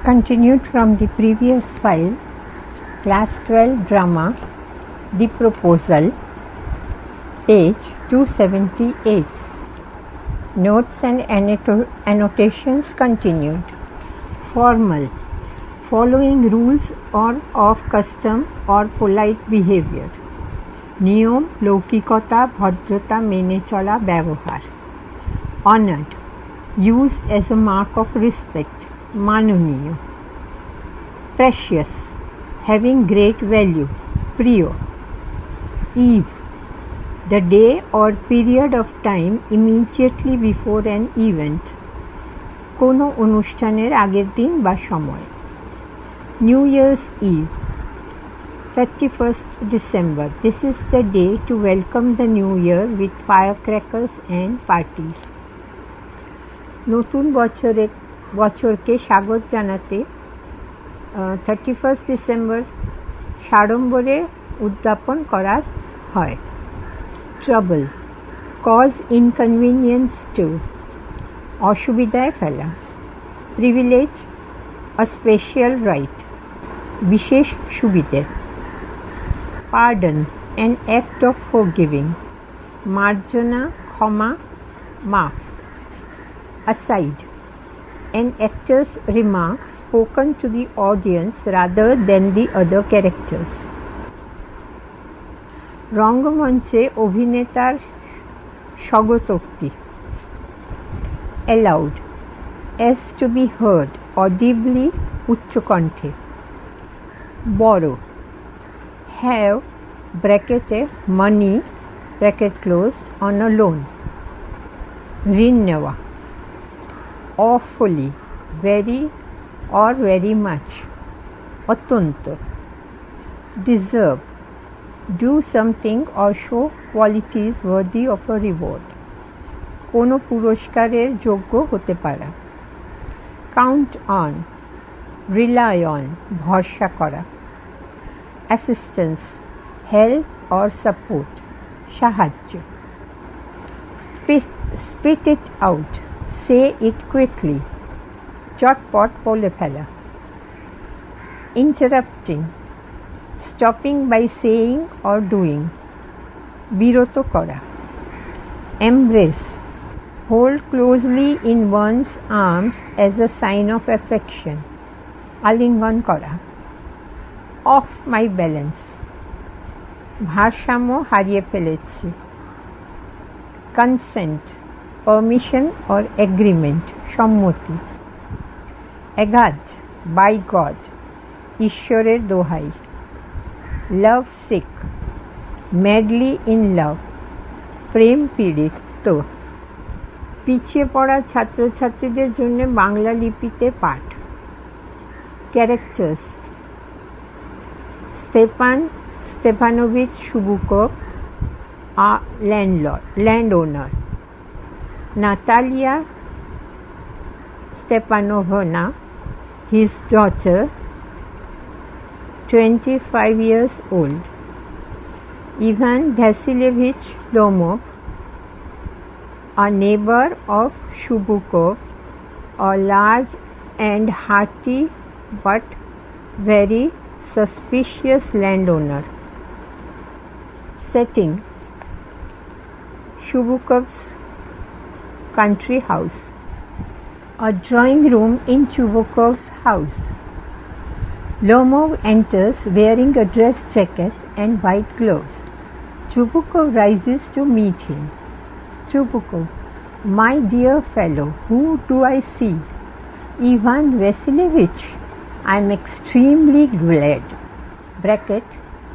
Continued from the previous file, Class 12 Drama, The Proposal, page 278. Notes and annotations continued. Formal, following rules or of custom or polite behavior. নিয়ম, লৌকিকতা, ভদ্রতা মেনে চলা ব্যবহার. Honored, used as a mark of respect. মাননীয়. Precious, having great value. প্রিয়. Eve, the day or period of time immediately before an event. কোনো অনুষ্ঠানের আগের দিন বা সময়. New Year's Eve, 31st December. This is the day to welcome the new year with firecrackers and parties. নতুন বছরকে স্বাগত জানাতে 31st ডিসেম্বর সাড়ম্বরে উদ্যাপন করা হয়. Trouble, cause inconvenience to. অসুবিধায় ফেলা. Privilege, a special right. বিশেষ সুবিধে. Pardon, an act of forgiving. মার্জনা, ক্ষমা, মাফ. Aside, an actor's remark spoken to the audience rather than the other characters. রঙ্গমঞ্চে অভিনেতার স্বগতোক্তি. Aloud, as to be heard audibly, উচ্চকণ্ঠে. বড়, have ব্র্যাকেটে money bracket closed on a loan. ঋণ নেওয়া. Awfully, very or very much. অত্যন্ত. Deserve, do something or show qualities worthy of a reward. কোনো পুরস্কারের যোগ্য হতে পারা. Count on, rely on, ভরসা করা. Assistance, help or support, সাহায্য. Spit it out, say it quickly, চটপট বলে ফেলা. Interrupting, stopping by saying or doing, বিরত করা. Embrace, hold closely in one's arms as a sign of affection, আলিঙ্গন করা. Off my balance, ভারসাম্য হারিয়ে ফেলেছি. Consent, permission or agreement, সম্মতি. Agad, by God, ঈশ্বরের দোহাই. Love sick, madly in love, প্রেম পীড়িত. পিছিয়ে পড়া ছাত্রছাত্রীদের জন্য বাংলা লিপিতে পাঠ. Characters: Stepan Stepanovich Shubukov, a landowner. Natalia Stepanovna, his daughter, 25 years old. Ivan Vasilievich Lomov, a neighbor of Shubukov, a large and hearty but very suspicious landowner. Setting: Shubukov's country house. A drawing room in Shubukov's house. Lomov enters wearing a dress jacket and white gloves. Chubukov rises to meet him. Chubukov: my dear fellow, who do I see? Ivan Vasilievich, I am extremely glad. Bracket,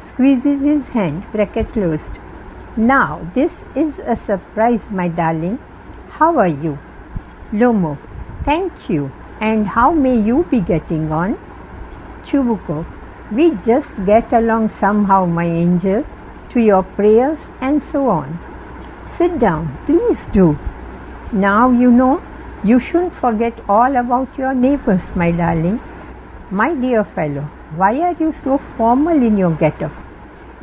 squeezes his hand, bracket closed. Now, this is a surprise, my darling. How are you? Lomov: thank you. And how may you be getting on? Chubukov: we just get along somehow, my angel, to your prayers and so on. Sit down, please do. Now you know, you shouldn't forget all about your neighbors, my darling. My dear fellow, why are you so formal in your get-up?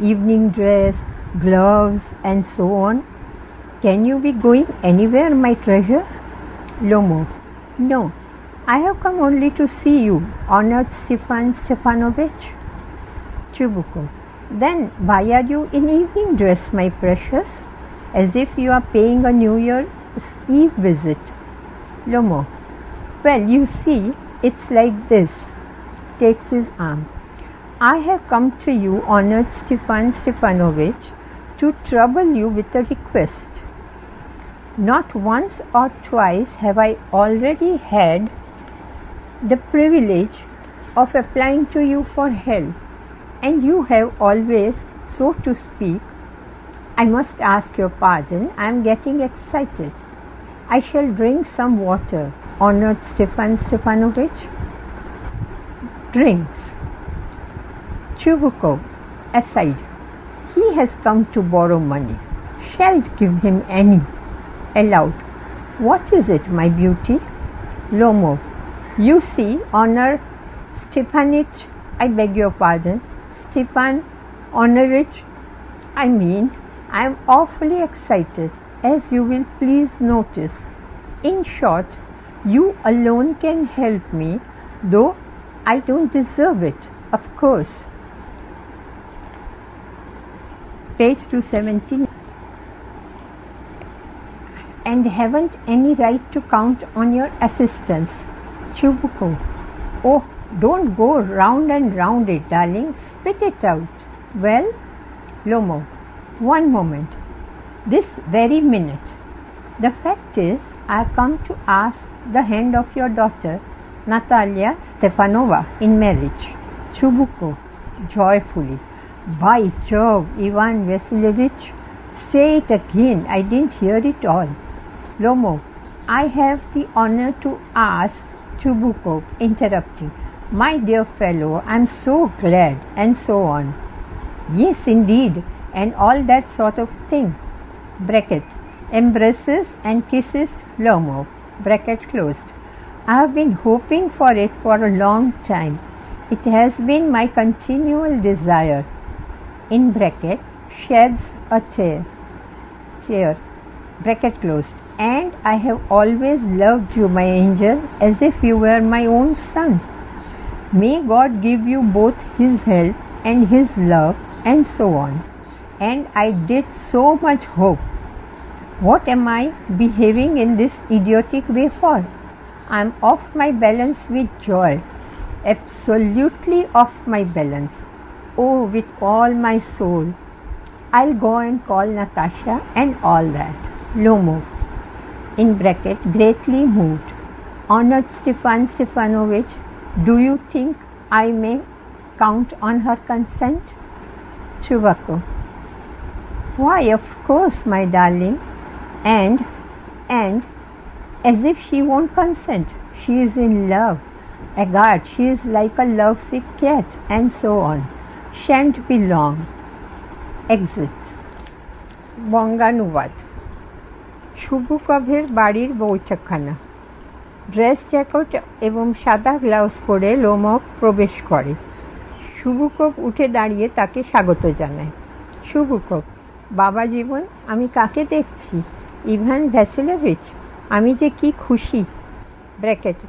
Evening dress, gloves and so on. Can you be going anywhere, my treasure? Lomov: no, I have come only to see you, honored Stefan Stefanovich. Chubukov. Then why are you in evening dress, my precious? As if you are paying a New Year's Eve visit. Lomov. Well, you see, it's like this. Takes his arm. I have come to you, honored Stefan Stefanovich, to trouble you with a request. Not once or twice have I already had the privilege of applying to you for help, and you have always, so to speak, I must ask your pardon, I am getting excited. I shall drink some water, honored Stefan Stefanovich. Drinks. Chubukov, aside. He has come to borrow money. Shalt give him any. Aloud. What is it, my beauty? Lomov. You see, honor Stepanich, I beg your pardon, Stepan Honorich, I am awfully excited, as you will please notice. In short, you alone can help me, though I don't deserve it, of course. Page 217. And haven't any right to count on your assistance. Chubukov. Oh, don't go round and round it, darling. Spit it out. Well, Lomov. One moment. This very minute. The fact is, I have come to ask the hand of your daughter, Natalia Stepanova, in marriage. Chubukov. Joyfully. By Jove, Ivan Vasilievich, say it again. I didn't hear it all. Lomov. I have the honor to ask. Chubukov, interrupting. My dear fellow, I am so glad, and so on. Yes, indeed, and all that sort of thing. Bracket. Embraces and kisses Lomov. Bracket closed. I have been hoping for it for a long time. It has been my continual desire. In bracket, sheds a tear. Bracket closed. And I have always loved you, my angel, as if you were my own son. May God give you both His help and His love, and so on. And I did so much hope. What am I behaving in this idiotic way for? I am off my balance with joy, absolutely off my balance. Oh, with all my soul. I'll go and call Natasha and all that. Lomov. In bracket, greatly moved. Honored Stefan Stefanovich, do you think I may count on her consent? Chubukov. Why, of course, my darling. And as if she won't consent. She is in love. Agad, she is like a lovesick cat, and so on. Shan't be long. Exit. বঙ্গানুবাদ। শুভকভের বাড়ির বৈঠকখানা। Dress jacket এবং সাদা গ্লাউজ পরে Lomov প্রবেশ করে। শুভকভ উঠে দাঁড়িয়ে তাকে স্বাগত জানায়। শুভকভ, বাবা জীবন, আমি কাকে দেখছি? ইভান ভ্যাসিলেভিচ, আমি যে কি খুশি। ব্র্যাকেট,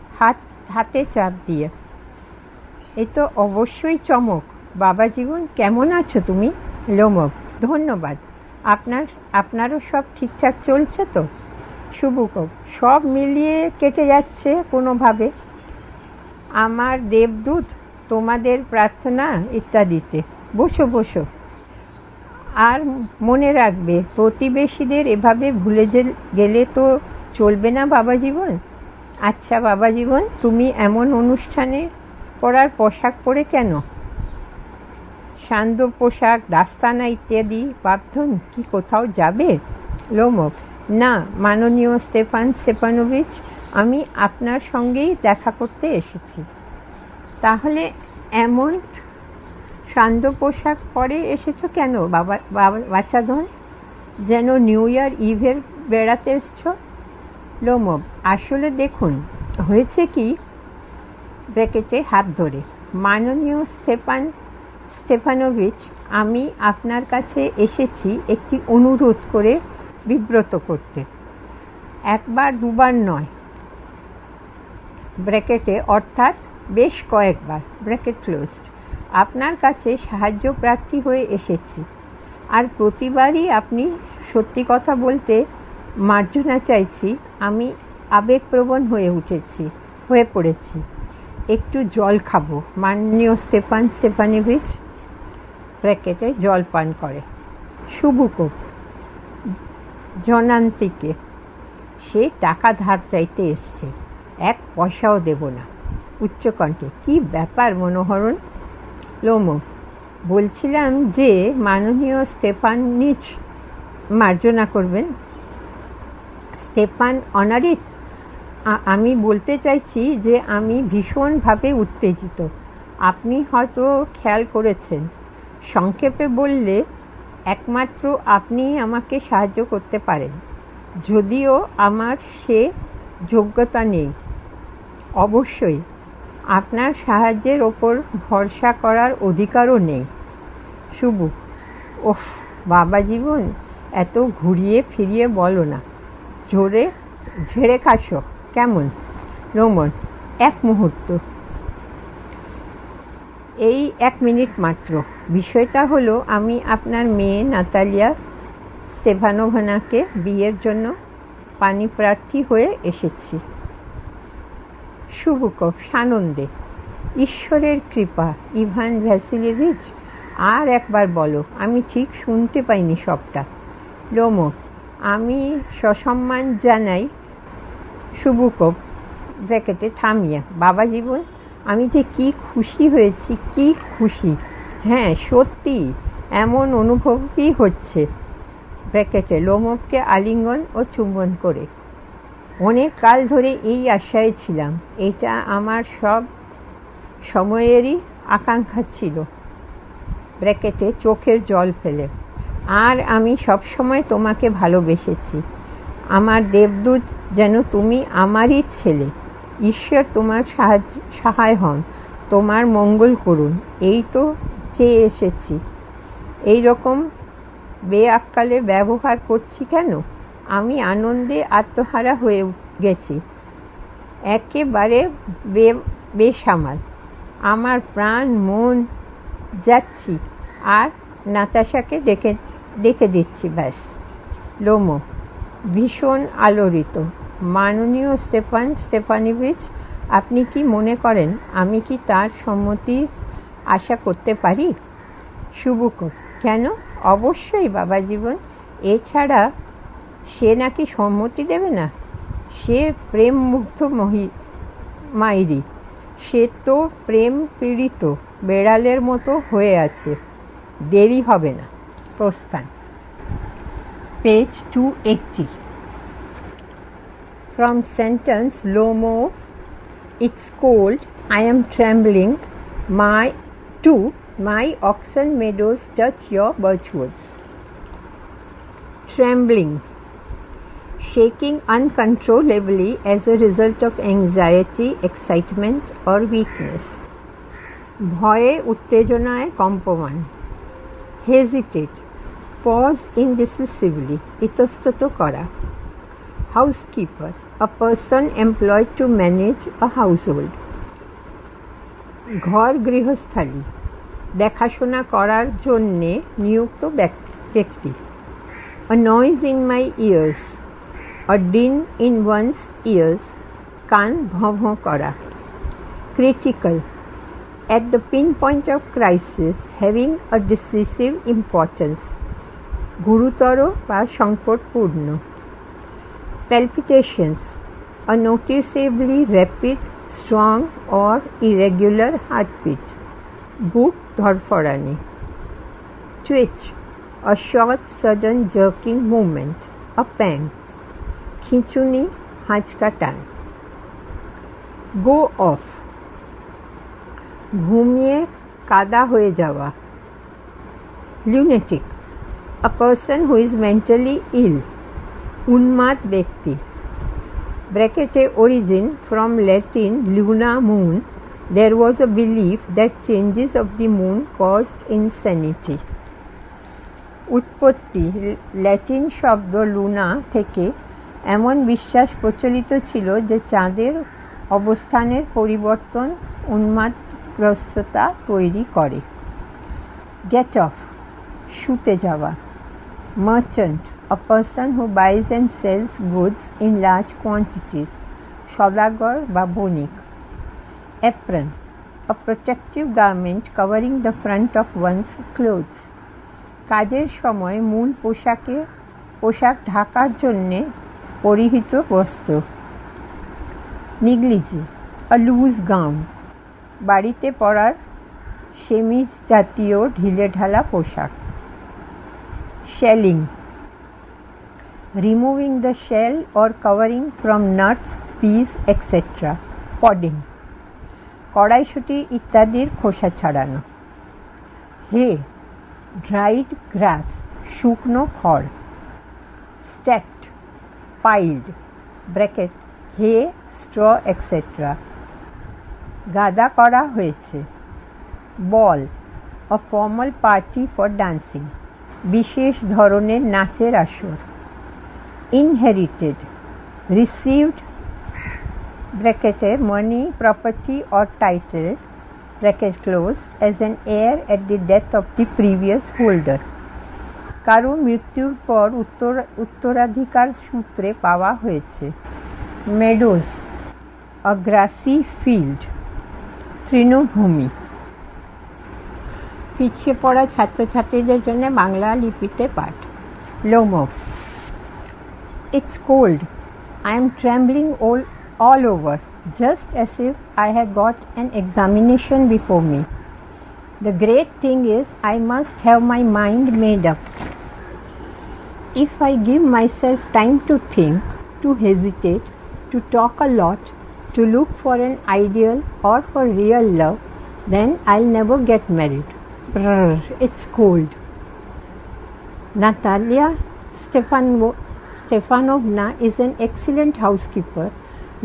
হাতে চাপ দিয়ে। এ তো অবশ্যই চমক। বাবা জীবন, কেমন আছো তুমি? লোমভ, ধন্যবাদ। আপনারও সব ঠিকঠাক চলছে তো? শুভকভ, সব মিলিয়ে কেটে যাচ্ছে কোনোভাবে। আমার দেবদূত, তোমাদের প্রার্থনা ইত্যাদিতে। বসো বসো। আর মনে রাখবে, প্রতিবেশীদের এভাবে ভুলে গেলে তো চলবে না বাবা জীবন। আচ্ছা বাবা জীবন, তুমি এমন অনুষ্ঠানে পরার পোশাক পরে কেন? সান্ধ্য পোশাক, দাস্তানা ইত্যাদি বাধ্যন কি কোথাও যাবে? লোমভ, না মাননীয় স্টেফান স্টেপানোভিচ, আমি আপনার সঙ্গেই দেখা করতে এসেছি। তাহলে এমন সান্ধ্য পোশাক পরে এসেছো কেন বাচ্চাধন? যেন নিউ ইয়ার ইভের বেড়াতে এসছ? লোমভ, আসলে দেখুন হয়েছে কি, ব্র্যাকেটে হাত ধরে, মাননীয় স্টেফানোভিচ, আমি আপনার কাছে এসেছি একটি অনুরোধ করে বিব্রত করতে। একবার দুবার নয়, ব্র্যাকেটে অর্থাৎ বেশ কয়েকবার, ব্র্যাকেট ক্লোজড, আপনার কাছে সাহায্য প্রার্থী হয়ে এসেছি, আর প্রতিবারই আপনি সত্যি কথা বলতে মার্জনা চাইছি, আমি আবেগপ্রবণ হয়ে পড়েছি। একটু জল খাবো। মাননীয় স্টেফান স্টেফানোভিচ ব্র্যাকেটে জল পান করে। শুভুকোপ জনান্তিকে, সে টাকা ধার চাইতে এসছে, 1 পয়সাও দেব না। উচ্চকণ্ঠে, কি ব্যাপার মনোহরণ? লোমো, বলছিলাম যে মাননীয় স্টেফানিচ মার্জনা করবেন। স্টেফান অনারিচ, আমি বলতে চাইছি যে আমি ভীষণভাবে উত্তেজিত। আপনি হয়তো খেয়াল করেছেন। সংক্ষেপে বললে একমাত্র আপনিই আমাকে সাহায্য করতে পারেন, যদিও আমার সে যোগ্যতা নেই। অবশ্যই আপনার সাহায্যের ওপর ভরসা করার অধিকারও নেই। শুভু, ওফ বাবা জীবন, এত ঘুরিয়ে ফিরিয়ে বলো না, ঝেড়ে খাসো কেমন? রোমন, 1 মুহূর্ত, এই 1 মিনিট মাত্র। বিষয়টা হলো, আমি আপনার মেয়ে নাতালিয়া স্টেভানোভানাকে বিয়ের জন্য পাণিপ্রার্থী হয়ে এসেছি। শুভুকভ সানন্দে, ঈশ্বরের কৃপা। ইভান ভ্যাসিলিভিচ, আর একবার বলো, আমি ঠিক শুনতে পাইনি সবটা। লোমো, আমি সসম্মান জানাই। শুভুকভ ব্র্যাকেটে থামিয়ে, বাবা জীবন, আমি যে কি খুশি হয়েছি, কি খুশি। হ্যাঁ সত্যি, এমন অনুভবই হচ্ছে। ব্র্যাকেটে লোমোভকে আলিঙ্গন ও চুম্বন করে, অনেক কাল ধরে এই আশায় ছিলাম, এটা আমার সব সময়েরই আকাঙ্ক্ষা ছিল। ব্র্যাকেটে চোখের জল ফেলে, আর আমি সবসময় তোমাকে ভালোবেসেছি। আমার দেবদূত যেন তুমি আমারই ছেলে। ঈশ্বর তোমার সহায় হন, তোমার মঙ্গল করুন, এই তো চেয়ে এসেছি। এই রকম বেআক্কালে ব্যবহার করছি কেন? আমি আনন্দে আত্মহারা হয়ে গেছি, একেবারে বেসামাল। আমার প্রাণ মন যাচ্ছি, আর নাতাশাকে ডেকে দিচ্ছি, ব্যাস। লোমো ভীষণ আলোড়িত, মাননীয় স্টেফান স্টেফানোভিচ, আপনি কি মনে করেন আমি কি তার সম্মতি আশা করতে পারি? শুভুকভ, কেন? অবশ্যই বাবা জীবন, এছাড়া সে নাকি সম্মতি দেবে না? সে প্রেম মুগ্ধ মাইরি, সে তো প্রেম পীড়িত বেড়ালের মতো হয়ে আছে। দেরি হবে না, প্রস্থান। Page 280। From sentence Lomo, it's cold, I am trembling, my oxen meadows touch your birchwoods. Trembling, shaking uncontrollably as a result of anxiety, excitement or weakness. ভয়ে উত্তেজনায় কম্পমান। Hesitate, pause indecisively, ইতস্তত করা। Housekeeper, a person employed to manage a household. ঘর গৃহস্থালী, দেখাশোনা করার জন্যে নিযুক্ত ব্যক্তি। A noise in my ears, a din in one's ears, কান ভঁ ভঁ করা। Critical, at the pinpoint of crisis, having a decisive importance, গুরুতর বা সংকটপূর্ণ। Palpitations, a noticeably rapid, strong or irregular heartbeat, book ধড়ফড়ানি। Twitch, a short sudden jerking movement, a pang, খিঁচুনি, হাঁচকা টান। Go off, ঘুমিয়ে কাদা হয়ে যাওয়া। Lunatic, a person who is mentally ill, উন্মাদ ব্যক্তি। ব্র্যাকেটে origin, from Latin luna moon, there was a belief that changes of the moon caused insanity. উৎপত্তি, Latin শব্দ লুনা থেকে। এমন বিশ্বাস প্রচলিত ছিল যে চাঁদের অবস্থানের পরিবর্তন উন্মাদগ্রস্ততা তৈরি করে। গেট অফ, শুতে যাওয়া। Merchant, a person who buys and sells goods in large quantities, সওদাগর বা বণিক। Apron, a protective garment covering the front of one's clothes, কাজের সময় মূল পোশাক ঢাকার জন্যে পরিহিত বস্ত্র। নিগলিজি, a loose gown, বাড়িতে পরার সেমিজ জাতীয় ঢিলেঢালা পোশাক। Shelling, removing the shell or covering from nuts, peas, etc. Podding, কড়াইশুঁটি ইত্যাদির খোসা ছাড়ানো। Hay, dried grass, শুকনো খড়। Stacked, piled, bracket, hay, straw, etc. গাদা করা হয়েছে। Ball, a formal party for dancing, বিশেষ ধরনের নাচের আসর। Inherited, received, bracketed, money, property or title, bracket close, as an heir at the death of the previous holder, কারো মৃত্যুর পর উত্তরাধিকার সূত্রে পাওয়া হয়েছে। Meadows, a grassy field, তৃণভূমি। পিছিয়ে পড়া ছাত্রছাত্রীদের জন্য বাংলা লিপিতে পাঠ। লোমফ, it's cold. I am trembling all over, just as if I had got an examination before me. The great thing is I must have my mind made up. If I give myself time to think, to hesitate, to talk a lot, to look for an ideal or for real love, then I'll never get married. Brr, it's cold. Natalia Stefanovna is an excellent housekeeper,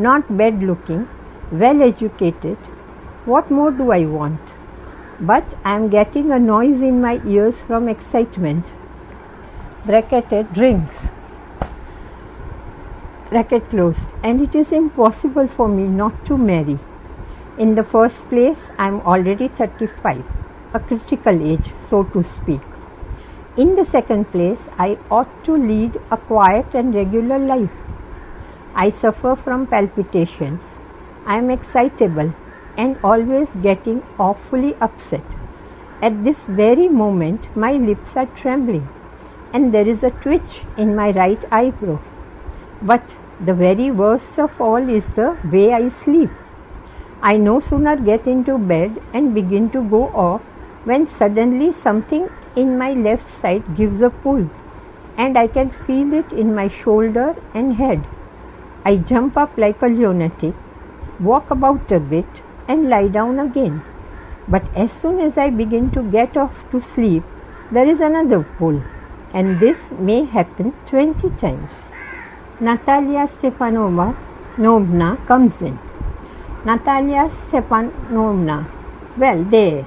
not bad looking, well educated. What more do I want? But I am getting a noise in my ears from excitement. Bracketed, drinks. Bracket closed. And it is impossible for me not to marry. In the first place, I am already 35, a critical age, so to speak. In the second place, I ought to lead a quiet and regular life. I suffer from palpitations. I am excitable and always getting awfully upset. At this very moment, my lips are trembling and there is a twitch in my right eyebrow. But the very worst of all is the way I sleep. I no sooner get into bed and begin to go off when suddenly something in my left side gives a pull and I can feel it in my shoulder and head. I jump up like a lunatic, walk about a bit and lie down again. But as soon as I begin to get off to sleep, there is another pull, and this may happen 20 times. Natalia Stefanovna comes in. Natalia Stefanovna, well, there,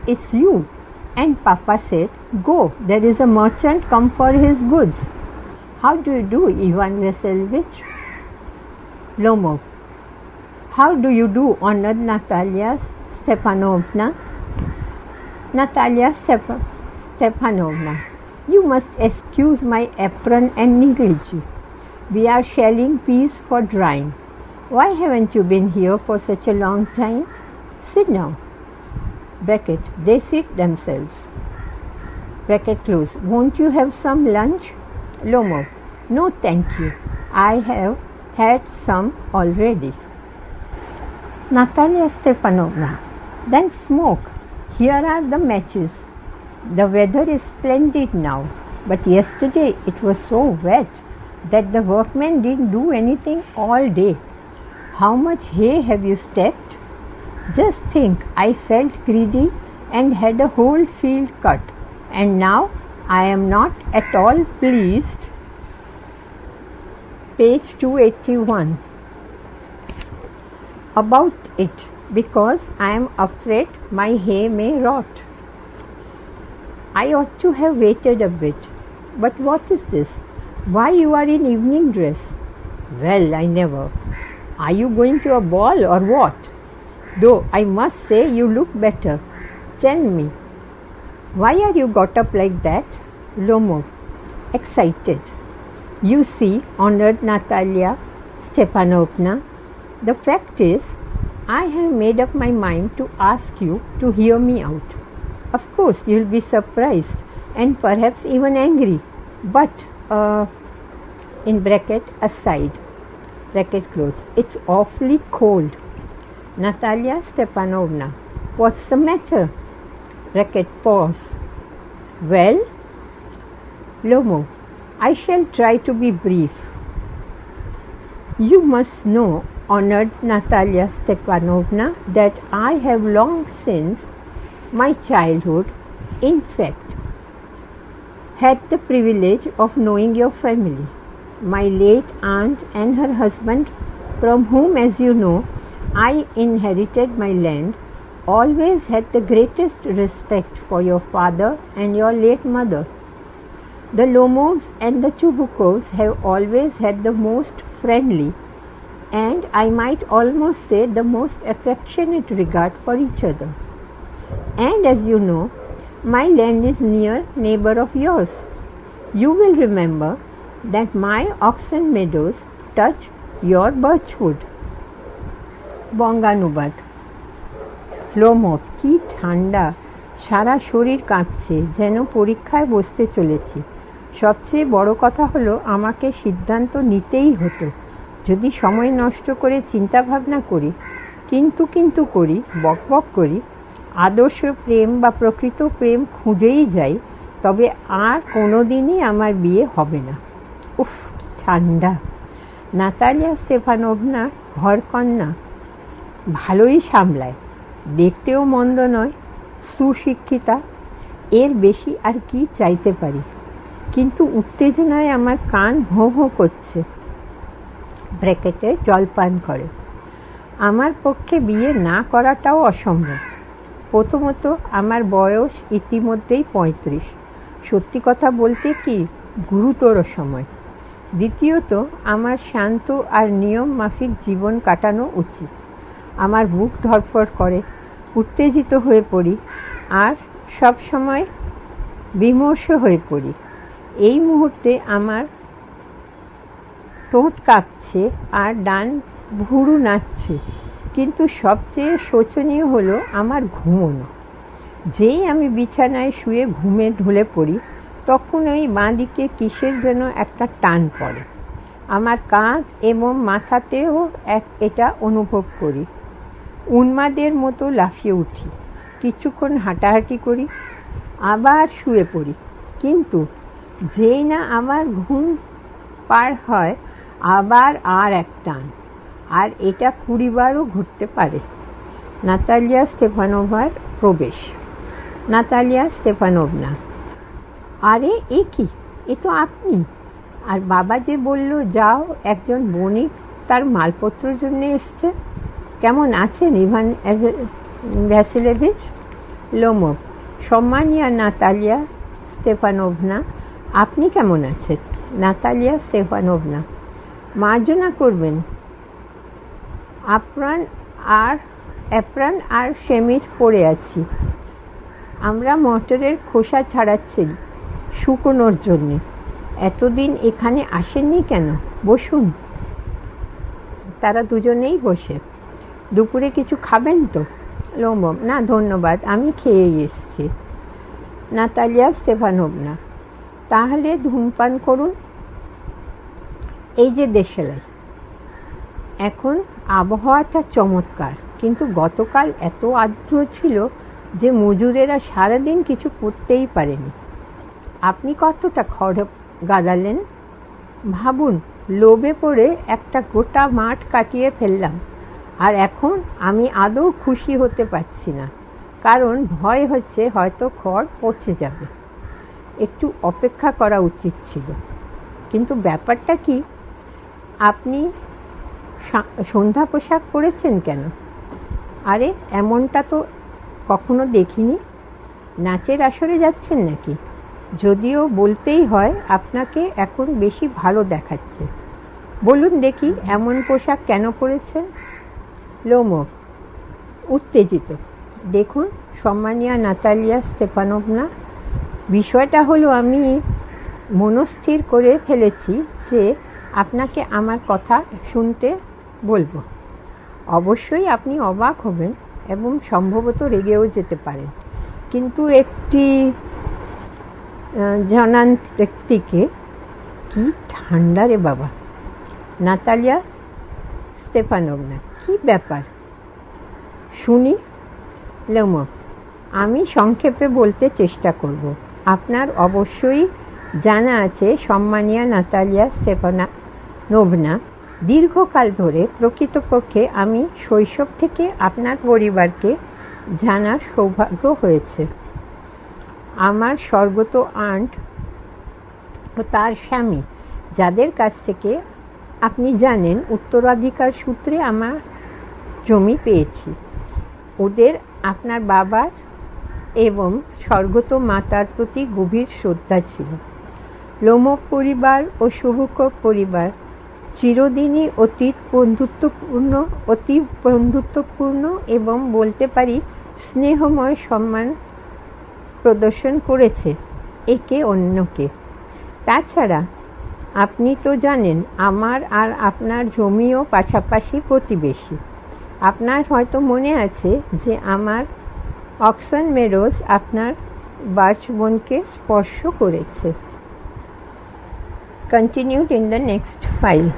it's you. And Papa said, go, there is a merchant come for his goods. How do you do, Ivan Vasilevich? Lomov, how do you do, honored Natalia Stefanovna? Natalia Stefanovna, you must excuse my apron and negligee. We are shelling peas for drying. Why haven't you been here for such a long time? Sit down. Bracket, they sit themselves. Bracket close. Won't you have some lunch? Lomov, no thank you. I have had some already. Natalia Stefanovna, then smoke. Here are the matches. The weather is splendid now, but yesterday it was so wet that the workmen didn't do anything all day. How much hay have you stacked? Just think, I felt greedy and had a whole field cut, and now I am not at all pleased. Page 281. About it, because I am afraid my hay may rot. I ought to have waited a bit. But what is this? Why you are in evening dress? Well, I never. Are you going to a ball or what? Though I must say you look better. Tell me, why are you got up like that? Lomov, excited. You see, honored Natalia Stepanovna, the fact is, I have made up my mind to ask you to hear me out. Of course, you'll be surprised and perhaps even angry, but in bracket aside, bracket close, it's awfully cold. Natalia Stepanovna, what's the matter? Bracket pause. Well, Lomov, I shall try to be brief. You must know, honored Natalia Stepanovna, that I have long since my childhood, in fact, had the privilege of knowing your family. My late aunt and her husband, from whom, as you know, I inherited my land, always had the greatest respect for your father and your late mother. The Lomovs and the Chubukovs have always had the most friendly and I might almost say the most affectionate regard for each other. And as you know, my land is near neighbor of yours. You will remember that my oxen meadows touch your birchwood. বঙ্গানুবাদ। Lomov, কি ঠান্ডা, সারা শরীর কাঁপছে, যেন পরীক্ষায় বসতে চলেছি। সবচেয়ে বড় কথা হলো আমাকে সিদ্ধান্ত নিতেই হতো। যদি সময় নষ্ট করে চিন্তা ভাবনা করি, কিন্তু করি, বকবক করি, আদর্শ প্রেম বা প্রকৃত প্রেম খুঁজেই যাই, তবে আর কোনোদিনই আমার বিয়ে হবে না। উফ, কি ঠান্ডা। নাতালিয়া স্টেপানোভনা ঘরকন্না, ভালোই সামলায়, দেখতেও মন্দ নয়, সুশিক্ষিতা, এর বেশি আর কি চাইতে পারি। কিন্তু উত্তেজনায় আমার কান ভোঁ ভোঁ করছে। ব্র্যাকেটে জলপান করে। আমার পক্ষে বিয়ে না করাটাও অসম্ভব। প্রথমত আমার বয়স ইতিমধ্যেই 35, সত্যি কথা বলতে কি গুরুতর সময়। দ্বিতীয়ত আমার শান্ত আর নিয়ম মাফিক জীবন কাটানো উচিত। আমার বুক ধড়ফড় করে, উত্তেজিত হয়ে পড়ি আর সব সময় বিমর্ষ হয়ে পড়ি। এই মুহূর্তে আমার ঠোঁট কাঁপছে আর ডান ভুরু নাচছে। কিন্তু সবচেয়ে শোচনীয় হলো আমার ঘুমোনো। যেই আমি বিছানায় শুয়ে ঘুমে ঢলে পড়ি, তখন ওই বাঁ দিকে কিসের যেন একটা টান পড়ে। আমার কাঁধ এবং মাথাতেও এটা অনুভব করি। উন্মাদের মতো লাফিয়ে উঠি, কিছুক্ষণ হাঁটাহাঁটি করি, আবার শুয়ে পড়ি। কিন্তু যেই না আমার ঘুম পার হয়, আবার আর এক টান, আর এটা 20 বারও ঘুরতে পারে। নাতালিয়া স্টেপানোভার প্রবেশ। নাতালিয়া স্টেপানোভনা, আরে এ কি, এ তো আপনি। আর বাবা যে বলল যাও, একজন বণিক তার মালপত্রের জন্য এসছে। কেমন আছেন ইভান ভ্যাসিলেভিচ? লোমভ, সম্মানীয় নাতালিয়া স্টেপানোভনা, আপনি কেমন আছেন? নাতালিয়া স্টেপানোভনা, মার্জনা করবেন। অ্যাপ্রন আর সেমিজ পরে আছি। আমরা মটরের খোসা ছাড়াচ্ছি শুকোনোর জন্যে। এতদিন এখানে আসেননি কেন? বসুন। তারা দুজনেই বসে। দুপুরে কিছু খাবেন তো? লোমভ, না ধন্যবাদ, আমি খেয়েই এসছি। নাতালিয়া স্টেপানোভনা, তাহলে ধূমপান করুন। এই যে দেশলাই। এখন আবহাওয়াটা চমৎকার, কিন্তু গতকাল এত আর্দ্র ছিল যে মজুরেরা সারাদিন কিছু করতেই পারেনি। আপনি কতটা খড় গাদালেন ভাবুন। লোভে পড়ে একটা গোটা মাঠ কাটিয়ে ফেললাম, আর এখন আমি আদৌ খুশি হতে পারছি না, কারণ ভয় হচ্ছে হয়তো খড় পচে যাবে। একটু অপেক্ষা করা উচিত ছিল। কিন্তু ব্যাপারটা কি, আপনি সন্ধ্যা পোশাক পরেছেন কেন? আরে এমনটা তো কখনো দেখিনি। নাচের আসরে যাচ্ছেন নাকি? যদিও বলতেই হয় আপনাকে এখন বেশি ভালো দেখাচ্ছে। বলুন দেখি এমন পোশাক কেন পরেছেন? লোমো উত্তেজিত, দেখুন সম্মানীয়া নাতালিয়া স্টেপানোভনা, বিষয়টা হলো আমি মনস্থির করে ফেলেছি যে আপনাকে আমার কথা শুনতে বলবো। অবশ্যই আপনি অবাক হবেন এবং সম্ভবত রেগেও যেতে পারেন, কিন্তু একটি জনান্ত ব্যক্তিকে। কি ঠান্ডা রে বাবা! নাতালিয়া স্টেপানোভনা, কি ব্যাপার শুনি? লোমো, আমি সংক্ষেপে বলতে চেষ্টা করব। আপনার অবশ্যই জানা আছে সম্মানীয়া নাতালিয়া স্টেপানোভনা, দীর্ঘকাল ধরে প্রকৃতপক্ষে আমি শৈশব থেকে আপনার পরিবারকে জানার সৌভাগ্য হয়েছে। আমার স্বর্গত আন্ট ও তার স্বামী, যাদের কাছ থেকে আপনি জানেন উত্তরাধিকার সূত্রে আমার জমি পেয়েছি, ওদের আপনার বাবার এবং স্বর্গত মাতার প্রতি গভীর শ্রদ্ধা ছিল। লোমো পরিবার ও শুভুকভ পরিবার চিরদিনই অতি বন্ধুত্বপূর্ণ এবং বলতে পারি স্নেহময় সম্মান প্রদর্শন করেছে একে অন্যকে। তাছাড়া আপনি তো জানেন আমার আর আপনার জমিও পাশাপাশি প্রতিবেশী। আপনার হয়তো মনে আছে যে আমার অক্সন মেডোজ আপনার বার্চবনকে স্পর্শ করেছে। Continued in the next file.